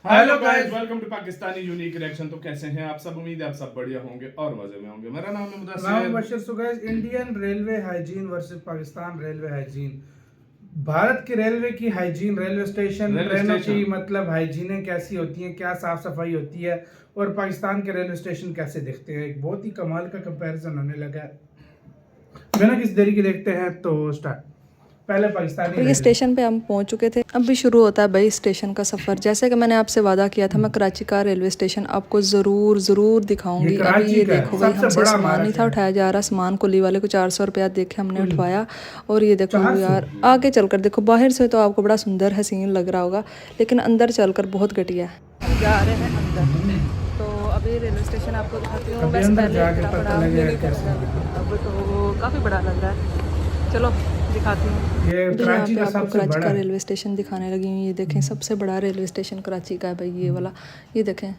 Hello guys, welcome to Pakistani unique reaction. तो कैसे हैं आप सब? उम्मीद है आप सब बढ़िया होंगे और मजे में होंगे। मेरा नाम है नाम Mudassir. Bashir. So guys, Indian railway hygiene versus Pakistan railway hygiene. Bharat की रेलवे की हाइजीन, रेलवे स्टेशन ट्रेनों की मतलब हाइजीनें कैसी होती हैं, क्या साफ सफाई होती है, और पाकिस्तान के रेलवे स्टेशन कैसे दिखते हैं। एक बहुत ही कमाल का कंपैरिजन होने लगा है। बिना किसी देरी के देखते हैं तो स्टार्ट। पहले पाकिस्तानी और ये स्टेशन पे हम पहुंच चुके थे। अब भी शुरू होता है भाई स्टेशन का सफ़र। जैसे कि मैंने आपसे वादा किया था, मैं कराची का रेलवे स्टेशन आपको ज़रूर दिखाऊंगी। अभी ये देखो भाई, हमसे सामान नहीं था उठाया जा रहा। सामान कुली वाले को 400 रुपया देखे हमने उठवाया। और ये देखो यार, आगे चलकर देखो, बाहर से तो आपको बड़ा सुंदर हसीन लग रहा होगा, लेकिन अंदर चलकर बहुत घटिया है। हम जा रहे हैं अंदर। तो अभी रेलवे स्टेशन आपको दिखाती हूँ। बस पहले इतना बड़ा अब तो काफ़ी बड़ा लग रहा है। चलो दिखाती हूँ। तो यहाँ पे आपको कराची का रेलवे स्टेशन दिखाने लगी हूँ। ये देखें, सबसे बड़ा रेलवे स्टेशन कराची का है भाई, ये वाला। ये देखें,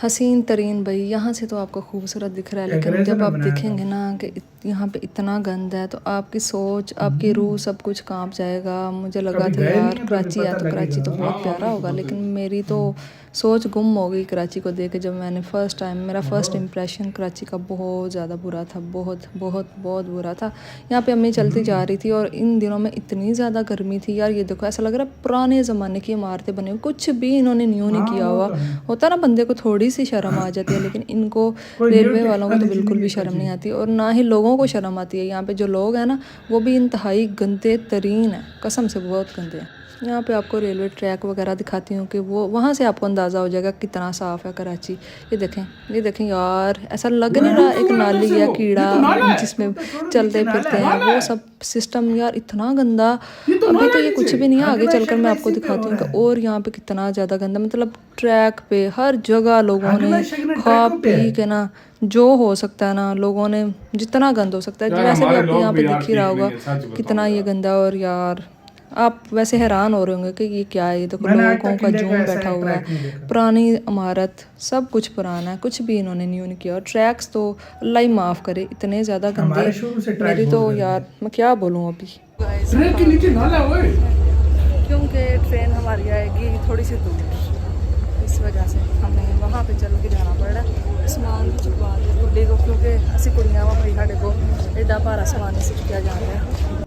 हसीन तरीन भाई। यहाँ से तो आपको खूबसूरत दिख रहा है, लेकिन जब आप देखेंगे ना कि यहाँ पे इतना गंद है, तो आपकी सोच, आपकी रूह, सब कुछ कांप जाएगा। मुझे लगा था यार कराची है तो कराची तो बहुत प्यारा होगा, लेकिन मेरी तो सोच गुम हो गई कराची को देख के। जब मैंने फ़र्स्ट टाइम, मेरा फ़र्स्ट इम्प्रेशन कराची का बहुत ज़्यादा बुरा था, बहुत बहुत बहुत बुरा था। यहाँ पे अम्मी चलती जा रही थी और इन दिनों में इतनी ज़्यादा गर्मी थी यार। ये देखो, ऐसा लग रहा है पुराने ज़माने की इमारतें बनी हुई, कुछ भी इन्होंने न्यू नहीं किया हुआ। होता ना, बंदे को थोड़ी सी शर्म आ जाती है, लेकिन इनको रेलवे वालों को तो बिल्कुल भी शर्म नहीं आती, और ना ही लोगों को शर्म आती है। यहाँ पे जो लोग हैं ना, वो भी इंतहाई गंदे तरीन है, कसम से बहुत गंदे हैं। यहाँ पे आपको रेलवे ट्रैक वगैरह दिखाती हूँ कि वो वहाँ से आपको अंदाज़ा हो जाएगा कितना साफ़ है कराची। ये देखें यार, ऐसा लग नहीं रहा एक नाली या कीड़ा जिसमें चलते फिरते हैं, वो सब सिस्टम यार इतना गंदा। अभी तो ये कुछ भी नहीं है, आगे चलकर मैं आपको दिखाती हूँ कि और यहाँ पे कितना ज़्यादा गंदा। मतलब ट्रैक पे हर जगह लोगों ने खा पी के ना, जो हो सकता है ना, लोगों ने जितना गंद हो सकता है। वैसे भी आपको यहाँ पे दिख ही रहा होगा कितना ये गंदा। और यार आप वैसे हैरान हो रहे होंगे कि ये क्या है। ये देखो, लोगों का झूम बैठा हुआ है, पुरानी इमारत, सब कुछ पुराना है, कुछ भी इन्होंने न्यू नहीं किया। और ट्रैक्स तो अल्लाह ही माफ़ करे, इतने ज़्यादा गंदे। मेरी तो यार, मैं क्या बोलूँ अभी। ट्रेन के नीचे नाला है, क्योंकि ट्रेन हमारी आएगी थोड़ी सी दूर, इस वजह से हमें वहाँ पे चल के जाना पड़ रहा है। सामान भी चुकवा दे कुड़ी को, क्योंकि असी कुड़ियाँ वा भाई साढ़े को एडा भारा सामान नहीं सीख किया जा रहा है।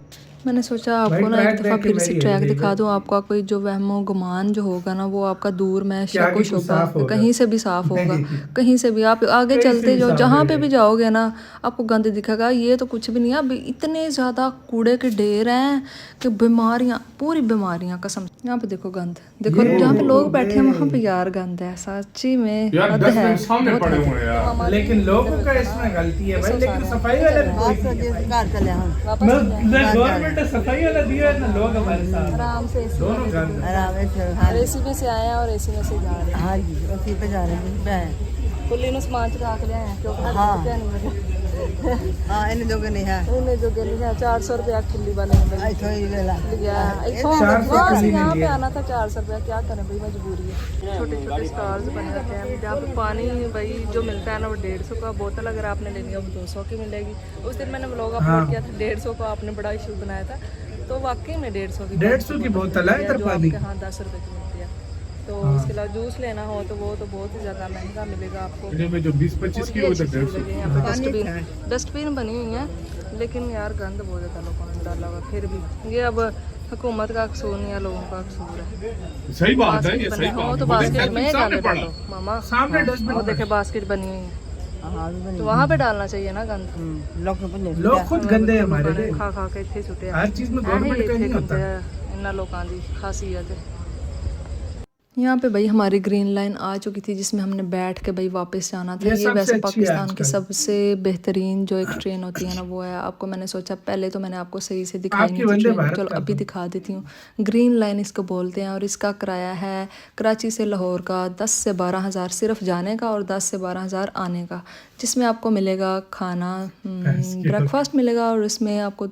मैंने सोचा आपको ना एक दफ़ा फिर से ट्रैक दिखा दूँ। आपका कोई जो वहमो गुमान जो होगा ना, वो आपका दूर में शक शुबा कहीं से भी साफ़ होगा। कहीं से भी आप आगे चलते जाओ, जहाँ पे भी जाओगे ना, आपको गंद दिखेगा। ये तो कुछ भी नहीं है, अभी इतने ज़्यादा कूड़े के ढेर हैं कि बीमारियाँ, पूरी बीमारियाँ, कसम। यहाँ पे देखो गंद, देखो जहाँ पे लोग बैठे हैं वहाँ पे यार गंद है, सच्ची में हद है, बहुत है। लेकिन लोगों का इसमें गलती है भाई। लेकिन सफाई वाला गवर्नमेंट सफाई वाला दिया है ना, लोग हमारे साथ आराम से दोनों गंद एसी में से आए हैं और एसी में से जा रहे हैं। हाँ जी, उसी पे जा रहे हैं। कुल्ली ने सामान चुरा के ले आए हैं, क्योंकि हाँ। क्या नहीं मुझे हाँ, इन्हें जोगे नहीं है। इन्हें जो गली है 400 रुपया कुल्ली वाले ने आई थोड़ी वेला लिया। वहाँ से यहाँ पे आना था 400 रुपया, क्या करें भाई, मजबूरी है। छोटे छोटे स्टॉल्स बने रहते हैं जहाँ पे पानी भाई जो मिलता है ना, वो 150 का बोतल अगर आपने लेनी है वो 200 की मिलेगी। उस दिन मैंने व्लॉग अपलोड किया था, 150 का आपने बड़ा इशू बनाया था, तो वाकई में 150 की बोतल है इधर पानी। हाँ 10 रुपये की मिलती है। तो उसके अलावा जूस लेना हो तो वो तो बहुत ही ज़्यादा महंगा मिलेगा आपको। जो 20-25 की होता है। यहाँ पे डस्टबिन बनी हुई है, लेकिन यार गंद बहुत ज़्यादा लोगों ने डाला हुआ। फिर भी ये अब हुकूमत का कसूर नहीं है, लोगों का कसूर है। सही बात है, ये सही बात है। तो बास्केट में गंद डालो मामा, सामने डस्टबिन, वो देखे बास्केट बनी हुई है, हाँ भी बनी। तो वहाँ पे डालना चाहिए ना गंद। लोग खुद गंदे हैं हमारे। खा खा के इतने छुटे हर चीज में गवर्नमेंट का नहीं होता। इन्ना लोगों की खासियत है। यहाँ पे भाई हमारी ग्रीन लाइन आ चुकी थी, जिसमें हमने बैठ के भाई वापस जाना था। ये वैसे पाकिस्तान की सबसे बेहतरीन जो एक ट्रेन होती है ना, वो है। आपको मैंने सोचा, पहले तो मैंने आपको सही से दिखाई नहीं थी ट्रेन, चलो अभी दिखा देती हूँ। ग्रीन लाइन इसको बोलते हैं, और इसका किराया है कराची से लाहौर का 10 से 12 हज़ार सिर्फ जाने का, और 10 से 12 हज़ार आने का, जिसमें आपको मिलेगा खाना, ब्रेकफास्ट मिलेगा, और इसमें आपको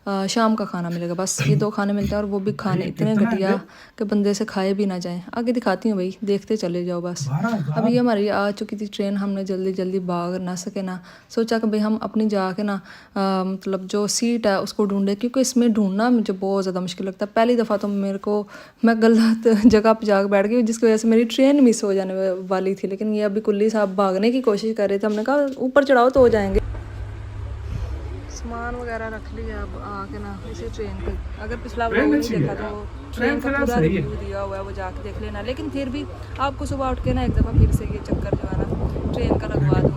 शाम का खाना मिलेगा, बस ये 2 खाने मिलते हैं और वो भी खाने इतने घटिया कि बंदे से खाए भी ना जाएं। आगे दिखाती हूँ भाई, देखते चले जाओ बस। अब ये हमारी आ चुकी थी ट्रेन, हमने जल्दी जल्दी भाग ना सके ना, सोचा कि भाई हम अपनी जाके ना मतलब जो सीट है उसको ढूंढे, क्योंकि इसमें ढूंढना मुझे बहुत ज़्यादा मुश्किल लगता है। पहली दफ़ा तो मैं गलत जगह पर जाकर बैठ गई, जिसकी वजह से मेरी ट्रेन मिस हो जाने वाली थी। लेकिन ये अभी कुल्ली साहब भागने की कोशिश कर रहे थे, हमने कहा ऊपर चढ़ाओ तो हो जाएंगे। सामान वगैरह रख लिया, अब आके ना इसी ट्रेन पे, अगर पिछला व्लॉग नहीं देखा तो ट्रेन का पूरा रिव्यू दिया हुआ है, वो जाके देख लेना। लेकिन फिर भी आपको सुबह उठ के ना एक दफ़ा फिर से ये चक्कर जो है ना ट्रेन का लगवा दो,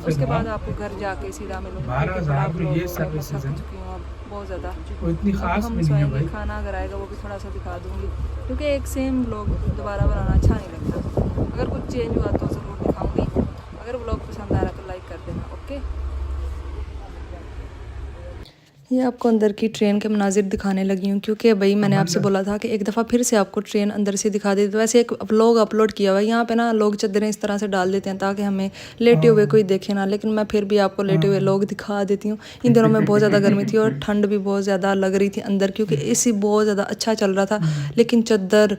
उसके बाद आपको घर जाके सीधा मिलूंगा। बहुत ज़्यादा इतनी खास भी नहीं है भाई। खाना अगर आएगा वो भी थोड़ा सा दिखा दूंगी, क्योंकि एक सेम व्लॉग दोबारा बनाना अच्छा नहीं लगता। अगर कुछ चेंज हुआ तो ज़रूर दिखाऊंगी। अगर व्लॉग पसंद आ रहा तो लाइक कर देना। ओके, ये आपको अंदर की ट्रेन के मनाजिर दिखाने लगी हूँ, क्योंकि भाई मैंने आपसे बोला था कि एक दफ़ा फिर से आपको ट्रेन अंदर से दिखा दी। तो वैसे एक व्लॉग अपलोड किया हुआ है, यहाँ पे ना लोग चद्दरें इस तरह से डाल देते हैं ताकि हमें लेटे हुए कोई देखे ना, लेकिन मैं फिर भी आपको लेटे हुए लोग दिखा देती हूँ। इन दिनों में बहुत ज़्यादा गर्मी थी और ठंड भी बहुत ज़्यादा लग रही थी अंदर, क्योंकि एसी बहुत ज़्यादा अच्छा चल रहा था, लेकिन चद्दर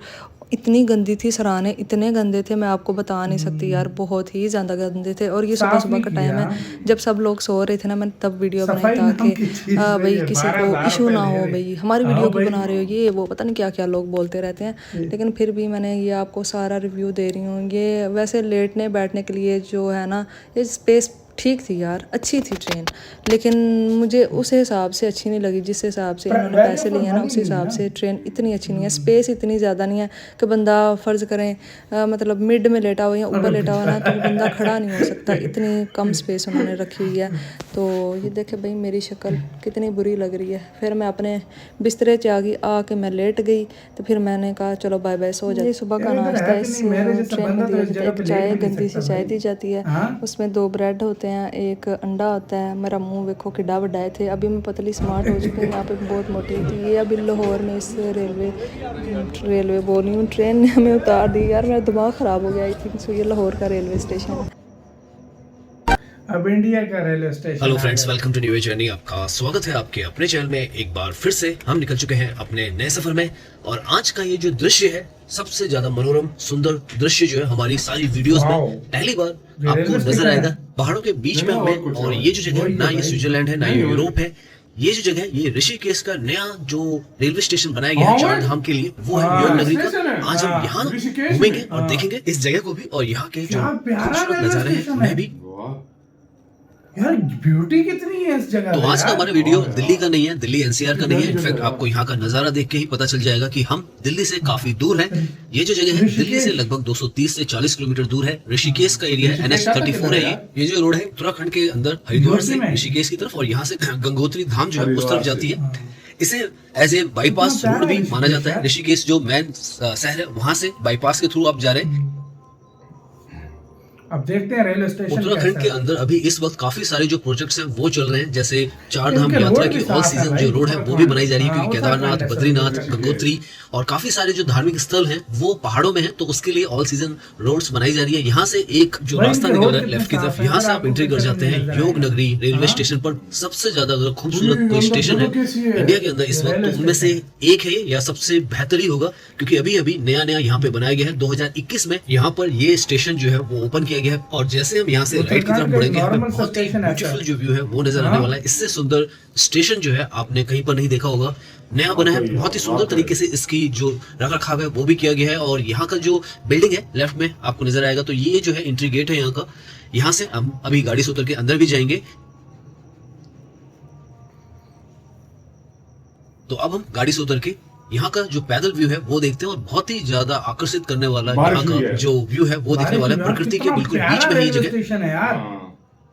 इतनी गंदी थी, सराहने इतने गंदे थे, मैं आपको बता नहीं सकती यार, बहुत ही ज़्यादा गंदे थे। और ये सुबह सुबह का टाइम है, जब सब लोग सो रहे थे ना, मैंने तब वीडियो बनाई ताकि भाई किसी को इशू ना हो, भाई हमारी वीडियो क्यों बना रहे हो, ये वो पता नहीं क्या क्या लोग बोलते रहते हैं। लेकिन फिर भी मैंने ये आपको सारा रिव्यू दे रही हूँ। ये वैसे लेटने बैठने के लिए जो है ना, ये स्पेस ठीक थी यार, अच्छी थी ट्रेन, लेकिन मुझे उस हिसाब से अच्छी नहीं लगी जिस हिसाब से इन्होंने पैसे लिए हैं ना, उस हिसाब से ट्रेन इतनी अच्छी नहीं है। स्पेस इतनी ज़्यादा नहीं है कि बंदा फ़र्ज़ करें मतलब मिड में लेटा हो या ऊपर लेटा हो ना, तो बंदा खड़ा नहीं हो सकता, इतनी कम स्पेस उन्होंने रखी हुई है। तो ये देखे भाई मेरी शक्ल कितनी बुरी लग रही है। फिर मैं अपने बिस्तरे से आके मैं लेट गई, तो फिर मैंने कहा चलो बाय बाय, सो जाए। सुबह का नाश्ता इस ट्रेन में दिया जाता है, एक चाय, गंदी सी चाय दी जाती है, उसमें 2 ब्रेड होते हैं, एक अंडा होता है। मेरा मुंह देखो किड्डा बड़ा थे, अभी मैं पतली स्मार्ट हो चुकी हूँ, यहाँ पे बहुत मोटी थी। ये अभी लाहौर में इस रेलवे बोल रही हूँ, ट्रेन ने हमें उतार दी यार, मेरा दिमाग ख़राब हो गया। आई थिंक सो ये लाहौर का रेलवे स्टेशन है। अब इंडिया का railway station. Hello friends, welcome to new journey. आपका स्वागत है आपके अपने चैनल में। एक बार फिर से हम निकल चुके हैं अपने नए सफर में, और आज का ये जो दृश्य है सबसे ज्यादा मनोरम सुंदर दृश्य जो है हमारी सारी वीडियोस में पहली बार आपको नजर आएगा। पहाड़ों के बीच में हमें, और ये जो जगह ना ये स्विट्जरलैंड है ना ये यूरोप है, ये जो जगह ये ऋषिकेश का नया जो रेलवे स्टेशन बनाया गया है 4 धाम के लिए, वो है योग नगरी का। आज हम यहाँ घूमेंगे और देखेंगे इस जगह को भी, और यहाँ के जो खूबसूरत नजारे हैं उन्हें भी। यार ब्यूटी कितनी है इस जगह। तो आज का हमारा वीडियो दिल्ली का नहीं है, दिल्ली एनसीआर का नहीं है। इनफैक्ट आपको यहाँ का नजारा देख के ही पता चल जाएगा कि हम दिल्ली से काफी दूर हैं। ये जो जगह है दिल्ली से लगभग 230 से 40 किलोमीटर दूर है। ऋषिकेश का एरिया है, NH34 है ये जो रोड है उत्तराखंड के अंदर हरिद्वार से ऋषिकेश की तरफ, और यहाँ से गंगोत्री धाम जो है उस तरफ जाती है। इसे एज ए बाईपास रोड भी माना जाता है। ऋषिकेश जो मेन शहर है वहां से बाईपास के थ्रू आप जा रहे हैं। अब देखते हैं रेलवे स्टेशन। उत्तराखंड के अंदर अभी इस वक्त काफी सारे जो प्रोजेक्ट्स हैं वो चल रहे हैं, जैसे 4 धाम यात्रा की ऑल सीजन जो रोड है वो भी बनाई जा रही है, क्योंकि केदारनाथ, बद्रीनाथ, गंगोत्री और काफी सारे जो धार्मिक स्थल हैं वो पहाड़ों में हैं, तो उसके लिए ऑल सीजन रोड्स बनाई जा रही है। यहाँ से एक जो रास्ता निकल रहा है लेफ्ट की तरफ, यहाँ से आप एंट्री कर जाते हैं योग नगरी रेलवे स्टेशन पर। सबसे ज्यादा अगर खूबसूरत कोई स्टेशन है इंडिया के अंदर इस वक्त, तो उनमें से एक है या सबसे बेहतर ही होगा, क्योंकि अभी अभी नया यहाँ पे बनाया गया है। 2021 में यहाँ पर ये स्टेशन जो है वो ओपन किया गया है, और जैसे हम यहाँ से राइट की तरफ मुड़ेंगे हमें बहुत ही ब्यूटीफुल जो व्यू है वो नजर आने वाला है। इससे सुंदर स्टेशन जो है आपने कहीं पर नहीं देखा होगा। नया बना है, बहुत ही सुंदर तरीके से इसकी जो रख रखाव है वो भी किया गया है। और यहाँ का जो बिल्डिंग है लेफ्ट में आपको नजर आएगा, तो ये जो है एंट्री गेट है यहाँ का। यहाँ से हम अभी गाड़ी से उतर के अंदर भी जाएंगे। तो अब हम गाड़ी से उतर के यहाँ का जो पैदल व्यू है वो देखते हैं, और बहुत ही ज्यादा आकर्षित करने वाला यहाँ का जो व्यू है वो दिखने वाला है। प्रकृति के बिल्कुल बीच में है ये जगह।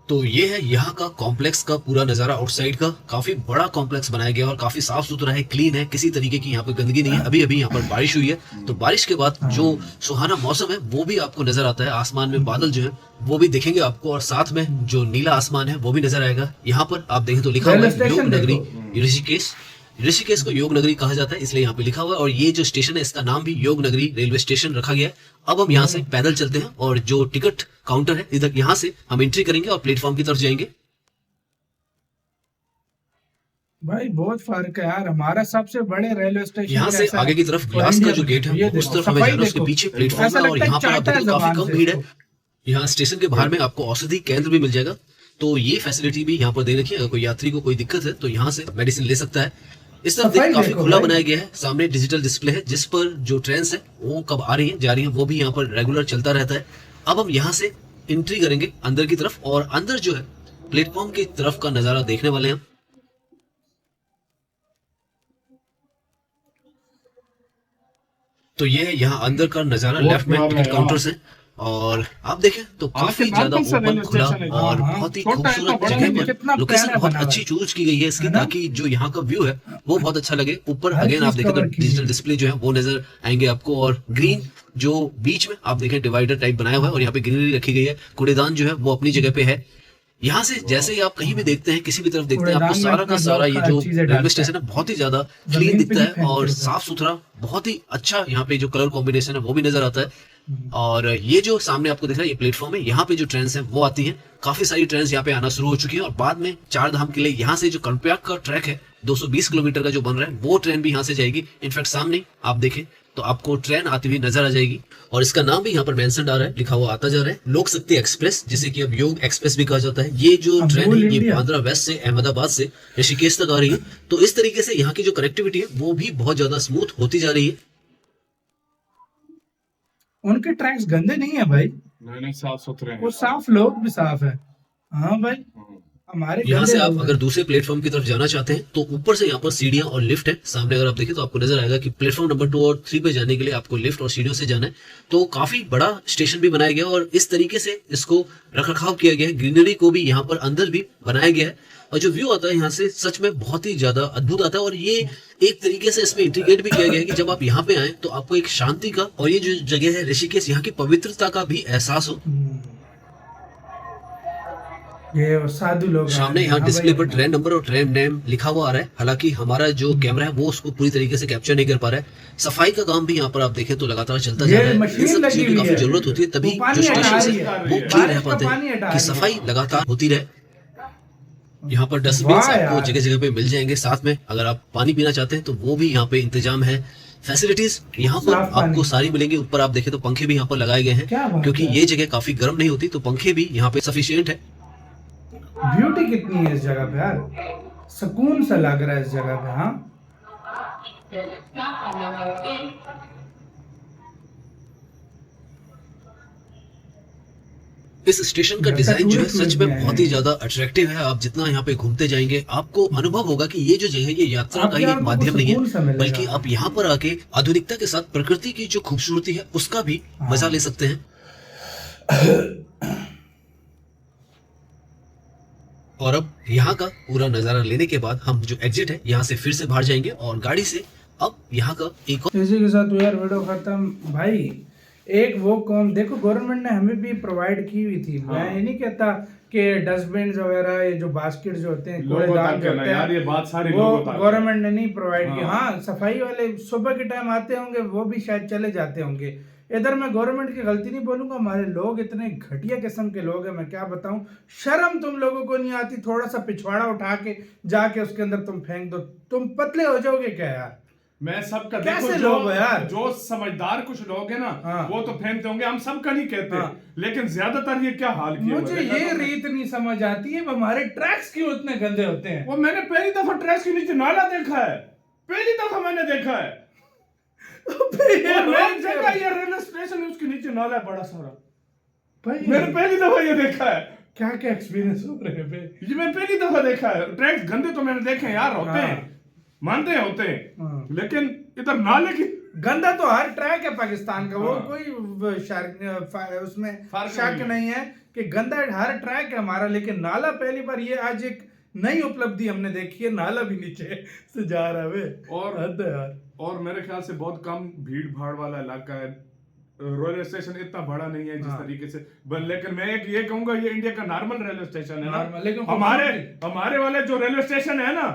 तो ये है यहाँ का कॉम्प्लेक्स का पूरा नजारा आउटसाइड का। काफी बड़ा कॉम्प्लेक्स बनाया गया और काफी साफ सुथरा है, क्लीन है, किसी तरीके की यहाँ पर गंदगी नहीं है। अभी अभी यहाँ पर बारिश हुई है, तो बारिश के बाद जो सुहाना मौसम है वो भी आपको नजर आता है। आसमान में बादल जो है वो भी दिखेंगे आपको, और साथ में जो नीला आसमान है वो भी नजर आएगा। यहाँ पर आप देखें तो लिखा हुआ है योग नगरी ऋषिकेश। ऋषिकेश को योग नगरी कहा जाता है इसलिए यहाँ पे लिखा हुआ है, और ये जो स्टेशन है इसका नाम भी योग नगरी रेलवे स्टेशन रखा गया है। अब हम यहाँ से पैदल चलते हैं, और जो टिकट काउंटर है इधर यहाँ से हम एंट्री करेंगे और प्लेटफॉर्म की तरफ जाएंगे। भाई बहुत फर्क है यार, हमारा सबसे बड़े रेलवे स्टेशन यहाँ से आगे की तरफ ग्लास का जो गेट है उस तरफ हमें जाना, उसके पीछे प्लेटफॉर्म है और यहाँ पर आप देखो काफी कम भीड़ है। यहाँ स्टेशन के बाहर में आपको औषधि केंद्र भी मिल जाएगा, तो ये फैसिलिटी भी यहाँ पर दे रखी है। अगर कोई यात्री को कोई दिक्कत है तो यहाँ से मेडिसिन ले सकता है। इस तरफ देखिए काफी खुला बनाया गया है, सामने डिजिटल डिस्प्ले है जिस पर जो ट्रेन है वो कब आ रही है जा रही है वो भी यहाँ पर रेगुलर चलता रहता है। अब हम यहाँ से एंट्री करेंगे अंदर की तरफ और अंदर जो है प्लेटफॉर्म की तरफ का नजारा देखने वाले हैं। तो ये है यहाँ अंदर का नजारा, लेफ्ट में टिकट काउंटर से और आप देखें तो काफी ज्यादा ओपन खुला और बहुत ही खूबसूरत जगह पर लोकेशन बहुत अच्छी चूज की गई है इसकी, ताकि जो यहाँ का व्यू है वो बहुत अच्छा लगे। ऊपर अगेन आप देखें तो डिजिटल डिस्प्ले जो है वो नजर आएंगे आपको और ग्रीन जो बीच में आप देखें डिवाइडर टाइप बनाया हुआ है और यहाँ पे ग्रीनरी रखी गई है। कूड़ेदान जो है वो अपनी जगह पे है। यहाँ से जैसे ही आप कहीं भी देखते हैं, किसी भी तरफ देखते हैं, आपको सारा का सारा ये जो रेलवे स्टेशन है बहुत ही ज्यादा क्लीन दिखता है और साफ सुथरा, बहुत ही अच्छा यहाँ पे जो कलर कॉम्बिनेशन है वो भी नजर आता है। और ये जो सामने आपको दिख रहा है ये प्लेटफॉर्म है, यहाँ पे जो ट्रेन है वो आती हैं। काफी सारी ट्रेन यहाँ पे आना शुरू हो चुकी है और बाद में चार धाम के लिए यहाँ से जो कर्णप्रयाग का ट्रैक है 220 किलोमीटर का जो बन रहा है वो ट्रेन भी यहाँ से जाएगी। इनफैक्ट सामने आप देखें तो आपको ट्रेन आती हुई नजर आ जाएगी और इसका नाम भी यहाँ पर मेंशन आ रहा है, लिखा हुआ आता जा रहा है, लोक शक्ति एक्सप्रेस, जिसे कि अब योग एक्सप्रेस भी कहा जाता है। ये जो ट्रेन है ये बांद्रा वेस्ट से अहमदाबाद से ऋषिकेश तक आ रही है। तो इस तरीके से यहाँ की जो कनेक्टिविटी है वो भी बहुत ज्यादा स्मूथ होती जा रही है। उनके ट्रैक्स गंदे नहीं है भाई, नहीं साफ सुथरे हैं, वो साफ, लोग भी साफ है। हाँ भाई, हमारे यहाँ से आप अगर दूसरे प्लेटफॉर्म की तरफ जाना चाहते हैं तो ऊपर से यहाँ पर सीढ़ियां और लिफ्ट है। सामने अगर आप देखें तो आपको नजर आएगा कि प्लेटफॉर्म नंबर 2 और 3 पे जाने के लिए आपको लिफ्ट और सीढ़ियों से जाना है। तो काफी बड़ा स्टेशन भी बनाया गया और इस तरीके से इसको रखरखाव किया गया है। ग्रीनरी को भी यहाँ पर अंदर भी बनाया गया है और जो व्यू आता है यहाँ से सच में बहुत ही ज्यादा अद्भुत आता है। और ये एक तरीके से इसमें इंटीग्रेट भी किया गया है कि जब आप यहाँ पे आए तो आपको एक शांति का और ये जो जगह है ऋषिकेश, यहाँ की पवित्रता का भी एहसास हो। ये साधु लोग सामने यहाँ डिस्प्ले पर ट्रेन नंबर और ट्रेन नेम लिखा हुआ आ रहा है। हालांकि हमारा जो कैमरा है वो उसको पूरी तरीके से कैप्चर नहीं कर पा रहा है। सफाई का काम भी यहाँ पर आप देखें तो लगातार चलता जा रहा है। इन सब चीजों की काफी जरूरत होती है, तभी जो स्टेशन है वो क्लीन रह पाते हैं कि सफाई लगातार होती रहे। यहाँ पर डस्टबिन आपको जगह जगह पे मिल जाएंगे। साथ में अगर आप पानी पीना चाहते हैं तो वो भी यहाँ पे इंतजाम है। फैसिलिटीज यहाँ पर आपको सारी मिलेंगी। ऊपर आप देखें तो पंखे भी यहाँ पर लगाए गए हैं क्योंकि ये जगह काफी गर्म नहीं होती, तो पंखे भी यहाँ पे सफिशिएंट है। ब्यूटी कितनी है इस जगह पे यार, सुकून सा लग रहा है इस जगह पे। हाँ, इस स्टेशन का डिजाइन जो है सच में बहुत ही ज्यादा अट्रैक्टिव है। आप जितना यहाँ पे घूमते जाएंगे आपको अनुभव होगा कि ये जो जगह है ये यात्रा का ही एक माध्यम नहीं है, बल्कि आप यहाँ पर आके आधुनिकता के साथ प्रकृति की जो खूबसूरती है उसका भी मजा ले सकते हैं। और अब यहाँ का पूरा नजारा लेने के बाद हम जो एग्जिट है यहाँ से फिर से बाहर जाएंगे और गाड़ी से अब यहाँ का एक और इसी के साथ यार वीडियो खत्म। भाई एक वो कॉम देखो, गवर्नमेंट ने हमें भी प्रोवाइड की हुई थी। मैं ये नहीं कहता कि डस्टबिन वगैरह, ये जो बास्केट जो होते हैं कूड़ेदान जो होते हैं, ये बात सारी वो गवर्नमेंट ने नहीं प्रोवाइड की। हाँ, सफाई वाले सुबह के टाइम आते होंगे, वो भी शायद चले जाते होंगे। इधर मैं गवर्नमेंट की गलती नहीं बोलूंगा, हमारे लोग इतने घटिया किस्म के लोग हैं, मैं क्या बताऊं। शर्म तुम लोगों को नहीं आती, थोड़ा सा पिछवाड़ा उठा के जाके उसके अंदर तुम फेंक दो, तुम पतले हो जाओगे क्या यार। मैं सबका कैसे देखो, लोग हो यार, जो समझदार कुछ लोग हैं ना, वो तो फेंकते होंगे, हम सबका नहीं कहते, लेकिन ज्यादातर ये क्या हाल किया। मुझे ये रीत नहीं समझ आती है, हमारे ट्रैक्स क्यों इतने गंदे होते हैं। वो मैंने पहली दफा ट्रैक्स के नीचे नाला देखा है, पहली दफा मैंने देखा है। ये रेलवे स्टेशन है, उसके नीचे नाला है बड़ा सारा। मैंने पहली दफा ये देखा है। क्या क्या एक्सपीरियंस हो रहे हैं, ये मैं पहली दफा देखा है। ट्रैक्स गंदे तो मैंने देखे हैं यार, होते हैं, मानते हैं होते हैं, लेकिन इधर नाले की गंदा तो हर ट्रैक है पाकिस्तान का, वो कोई उसमें शक नहीं है कि गंदा हर ट्रैक है हमारा। लेकिन नाला पहली बार, ये आज एक नई उपलब्धि हमने देखी है, नाला भी नीचे से जा रहा है। और यार, और मेरे ख्याल से बहुत कम भीड़ भाड़ वाला इलाका है। रेलवे स्टेशन इतना बड़ा नहीं है जिस तरीके से, लेकिन मैं एक ये कहूंगा ये इंडिया का नॉर्मल रेलवे स्टेशन है ना। लेकिन हमारे वाले जो रेलवे स्टेशन है ना,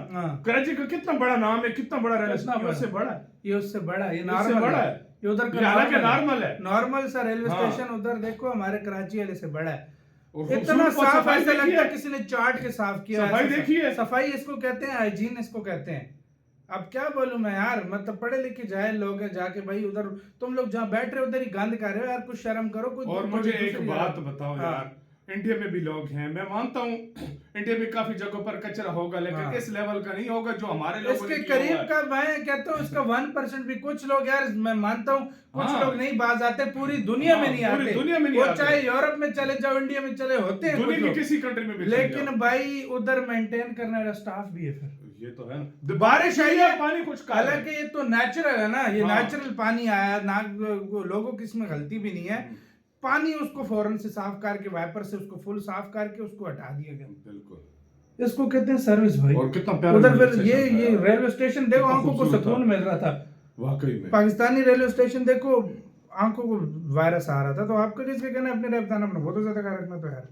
कराची का कितना बड़ा नाम है, कितना बड़ा रेलवे स्टेशन, उससे बड़ा है, ये उससे बड़ा है, ये नॉर्मल बड़ा है, ये उधर का हालांकि नॉर्मल है, नॉर्मल सा रेलवे स्टेशन उधर देखो हमारे कराची वाले से बड़ा है। इतना साफ ऐसा लगता है किसी ने चाट के साफ किया। सफाई देखिए, सफाई इसको कहते हैं, हाइजीन इसको कहते हैं। अब क्या बोलूं मैं यार, मतलब पढ़े लिखे जाहिल लोग हैं, जाके भाई उधर तुम लोग जहाँ बैठ रहे हो उधर ही गंद कर रहे हो यार, कुछ शर्म करो। कोई और मुझे एक बात बताओ यार, इंडिया में भी लोग हैं, मैं मानता हूँ इंडिया में काफी जगहों पर कचरा होगा, लेकिन इस लेवल का नहीं होगा जो हमारे लोगों इसके करीब का। मैं कहता हूँ इसका 1% भी, कुछ लोग यार मैं मानता हूँ कुछ लोग नहीं बाज आते, पूरी दुनिया में नहीं आते, दुनिया में नहीं आते, चाहे यूरोप में चले जाओ, इंडिया में चले होते हैं दुनिया की किसी कंट्री में भी, लेकिन भाई उधर मेंटेन करने वाला स्टाफ भी है। फिर ये तो है ना, बारिश आई है पानी कुछ, हालांकि ये तो नेचुरल है ना, ये नेचुरल पानी आया ना, लोगों की इसमें गलती भी नहीं है। पानी उसको फौरन से साफ करके वाइपर से उसको फुल साफ करके उसको हटा दिया गया। बिल्कुल, इसको कहते हैं सर्विस भाई। और कितना प्यारा उधर फिर ये रेलवे स्टेशन देखो, आंखों को सुकून मिल रहा था वाकई में। पाकिस्तानी रेलवे स्टेशन देखो, आंखों को वायरस आ रहा था। तो आपका किसके कहना अपने रफ्तार अपना बहुत ज्यादा ख्याल रखना तो यार।